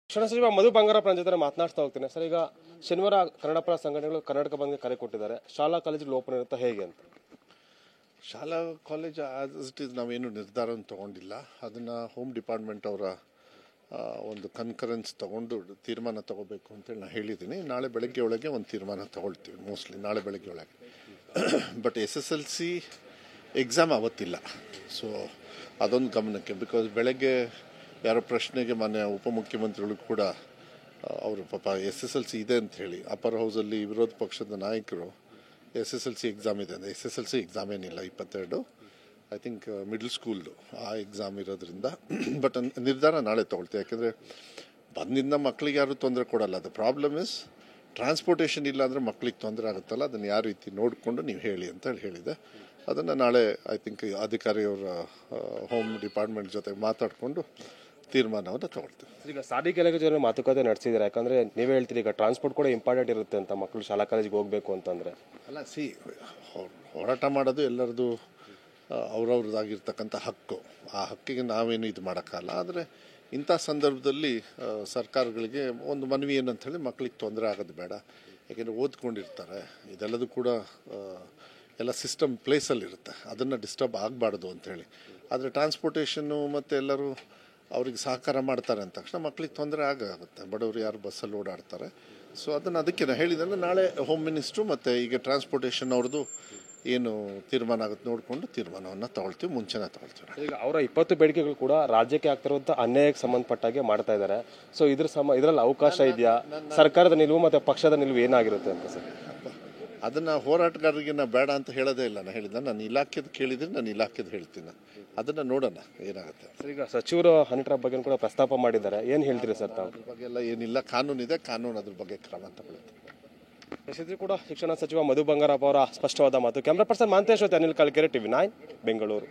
ಶಿಕ್ಷಣ ಸಚಿವ ಮಧು ಬಂಗಾರಪ್ಪ ಜೊತೆ ಮಾತನಾಡ್ತಾ ಹೋಗ್ತೀನಿ ಸರ್. ಈಗ ಶನಿವಾರ ಕನ್ನಡ ಪರ ಸಂಘಟನೆಗಳು ಕರ್ನಾಟಕ ಬಂದ್ಗೆ ಕರೆ ಕೊಟ್ಟಿದ್ದಾರೆ. ಶಾಲಾ ಕಾಲೇಜುಗಳು ಓಪನ್ ಇರುತ್ತೆ ಹೇಗೆ ಅಂತ. ಶಾಲಾ ಕಾಲೇಜ್ ಆಸ್ ಇಟ್ ಈಸ್ ನಾವೇನು ನಿರ್ಧಾರವನ್ನು ತೊಗೊಂಡಿಲ್ಲ. ಅದನ್ನು ಹೋಮ್ ಡಿಪಾರ್ಟ್ಮೆಂಟ್ ಅವರ ಒಂದು ಕನ್ಕರೆನ್ಸ್ ತೊಗೊಂಡು ತೀರ್ಮಾನ ತೊಗೋಬೇಕು ಅಂತೇಳಿ ನಾನು ಹೇಳಿದ್ದೀನಿ. ನಾಳೆ ಬೆಳಗ್ಗೆ ಒಳಗೆ ಒಂದು ತೀರ್ಮಾನ ತೊಗೊಳ್ತೀವಿ, ಮೋಸ್ಟ್ಲಿ ನಾಳೆ ಬೆಳಗ್ಗೆ ಒಳಗೆ. ಬಟ್ SSLC ಎಕ್ಸಾಮ್ ಅವತ್ತಿಲ್ಲ, ಸೊ ಅದೊಂದು ಗಮನಕ್ಕೆ. ಬಿಕಾಸ್ ಬೆಳಗ್ಗೆ ಯಾರೋ ಪ್ರಶ್ನೆಗೆ ಮಾನ್ಯ ಉಪಮುಖ್ಯಮಂತ್ರಿಗಳು ಕೂಡ ಅವರು ಪಾಪ SSLC ಇದೆ ಅಂತ ಹೇಳಿ ಅಪ್ಪರ್ ಹೌಸಲ್ಲಿ ವಿರೋಧ ಪಕ್ಷದ ನಾಯಕರು SSLC ಎಕ್ಸಾಮ್ ಇದೆ ಅಂದರೆ SSLC ಎಕ್ಸಾಮ್ ಏನಿಲ್ಲ, 22 ಐ ಥಿಂಕ್ ಮಿಡ್ಲ್ ಸ್ಕೂಲ್ದು ಆ ಎಕ್ಸಾಮ್ ಇರೋದ್ರಿಂದ. ಬಟ್ ನಿರ್ಧಾರ ನಾಳೆ ತೊಗೊಳ್ತೀವಿ. ಯಾಕೆಂದರೆ ಬಂದಿಂದ ಮಕ್ಕಳಿಗೆ ಯಾರು ತೊಂದರೆ ಕೊಡಲ್ಲ. ಅದು ಪ್ರಾಬ್ಲಮ್ ಇಸ್ ಟ್ರಾನ್ಸ್ಪೋರ್ಟೇಷನ್ ಇಲ್ಲ ಅಂದರೆ ಮಕ್ಕಳಿಗೆ ತೊಂದರೆ ಆಗುತ್ತಲ್ಲ, ಅದನ್ನು ಯಾವ ರೀತಿ ನೋಡಿಕೊಂಡು ನೀವು ಹೇಳಿ ಅಂತ ಹೇಳಿದೆ. ಅದನ್ನು ನಾಳೆ ಐ ಥಿಂಕ್ ಅಧಿಕಾರಿಯವರ ಹೋಮ್ ಡಿಪಾರ್ಟ್ಮೆಂಟ್ ಜೊತೆ ಮಾತಾಡಿಕೊಂಡು ತೀರ್ಮಾನವನ್ನು ತಗೊಳ್ತೀವಿ. ಈಗ ಸಾರಿಗೆ ಜೊತೆ ಮಾತುಕತೆ ನಡೆಸಿದ್ರೆ, ಯಾಕಂದರೆ ನೀವೇ ಹೇಳ್ತೀರಿ ಈಗ ಟ್ರಾನ್ಸ್ಪೋರ್ಟ್ ಕೂಡ ಇಂಪಾರ್ಟೆಂಟ್ ಇರುತ್ತೆ ಅಂತ, ಮಕ್ಕಳು ಶಾಲಾ ಕಾಲೇಜಿಗೆ ಹೋಗಬೇಕು ಅಂತಂದರೆ. ಅಲ್ಲ ಹೋರಾಟ ಮಾಡೋದು ಎಲ್ಲರದು ಅವ್ರವ್ರದ್ದಾಗಿರ್ತಕ್ಕಂಥ ಹಕ್ಕು. ಆ ಹಕ್ಕಿಗೆ ನಾವೇನು ಇದು ಮಾಡೋಕ್ಕಲ್ಲ. ಆದರೆ ಇಂಥ ಸಂದರ್ಭದಲ್ಲಿ ಸರ್ಕಾರಗಳಿಗೆ ಒಂದು ಮನವಿ ಏನಂತ ಹೇಳಿ, ಮಕ್ಕಳಿಗೆ ತೊಂದರೆ ಆಗೋದು ಬೇಡ. ಯಾಕೆಂದರೆ ಓದ್ಕೊಂಡಿರ್ತಾರೆ, ಇದೆಲ್ಲದೂ ಕೂಡ ಎಲ್ಲ ಸಿಸ್ಟಮ್ ಪ್ಲೇಸಲ್ಲಿರುತ್ತೆ, ಅದನ್ನು ಡಿಸ್ಟರ್ಬ್ ಆಗಬಾರ್ದು ಅಂಥೇಳಿ. ಆದರೆ ಟ್ರಾನ್ಸ್ಪೋರ್ಟೇಷನ್ನು ಮತ್ತು ಎಲ್ಲರೂ ಅವ್ರಿಗೆ ಸಹಕಾರ ಮಾಡ್ತಾರೆ ಅಂದ ತಕ್ಷಣ ಮಕ್ಕಳಿಗೆ ತೊಂದರೆ ಆಗುತ್ತೆ. ಬಡವರು ಯಾರು ಬಸ್ಸಲ್ಲಿ ಓಡಾಡ್ತಾರೆ. ಸೊ ಅದಕ್ಕೆ ನಾನು ಹೇಳಿದ್ರೆ ನಾಳೆ ಹೋಮ್ ಮಿನಿಸ್ಟ್ರು ಮತ್ತು ಈಗ ಟ್ರಾನ್ಸ್ಪೋರ್ಟೇಷನ್ ಅವ್ರದ್ದು ಏನು ತೀರ್ಮಾನ ಆಗುತ್ತೆ ನೋಡಿಕೊಂಡು ತೀರ್ಮಾನವನ್ನು ತಗೊಳ್ತೀವಿ, ಮುಂಚೆನೇ ತಗೊಳ್ತೀವಿ. ಈಗ ಅವರ 20 ಬೇಡಿಕೆಗಳು ಕೂಡ ರಾಜ್ಯಕ್ಕೆ ಆಗ್ತಿರುವಂಥ ಅನ್ಯಾಯಕ್ಕೆ ಸಂಬಂಧಪಟ್ಟಾಗೆ ಮಾಡ್ತಾ ಇದ್ದಾರೆ. ಸೊ ಇದರಲ್ಲಿ ಅವಕಾಶ ಇದೆಯಾ? ಸರ್ಕಾರದ ನಿಲುವು ಮತ್ತು ಪಕ್ಷದ ನಿಲುವು ಏನಾಗಿರುತ್ತೆ ಅಂತ ಸರ್? ಅದನ್ನು ಹೋರಾಟಗಾರರಿಗೆ ನಾನು ಬೇಡ ಅಂತ ಹೇಳೋದೇ ಇಲ್ಲ. ನಾನು ಹೇಳಿದ್ದೆ ನಾನು ಇಲಾಖೆದು ಕೇಳಿದರೆ ನಾನು ಇಲಾಖೆದು ಹೇಳ್ತೀನಿ. ಅದನ್ನು ನೋಡೋಣ ಏನಾಗುತ್ತೆ. ಸರ್, ಈಗ ಸಚಿವರು ಹನಿಟ್ರ ಬಗ್ಗೆ ಕೂಡ ಪ್ರಸ್ತಾಪ ಮಾಡಿದ್ದಾರೆ, ಏನು ಹೇಳ್ತೀರಿ ಸರ್ ತಾವು? ಅದ್ರ ಬಗ್ಗೆ ಎಲ್ಲ ಏನಿಲ್ಲ, ಕಾನೂನಿದೆ, ಕಾನೂನು ಅದ್ರ ಬಗ್ಗೆ ಕ್ರಮ ತಗೊಳ್ಳುತ್ತೆ. ಇದು ಕೂಡ ಶಿಕ್ಷಣ ಸಚಿವ ಮಧು ಬಂಗಾರಪ್ಪ ಅವರ ಸ್ಪಷ್ಟವಾದ ಮಾತು. ಕ್ಯಾಮ್ರಾ ಪರ್ಸನ್ ಮಾಂತೇಶ್ ಜೊತೆ ಅನಿಲ್ ಕಲ್ಕೆರೆ, TV9 ಬೆಂಗಳೂರು.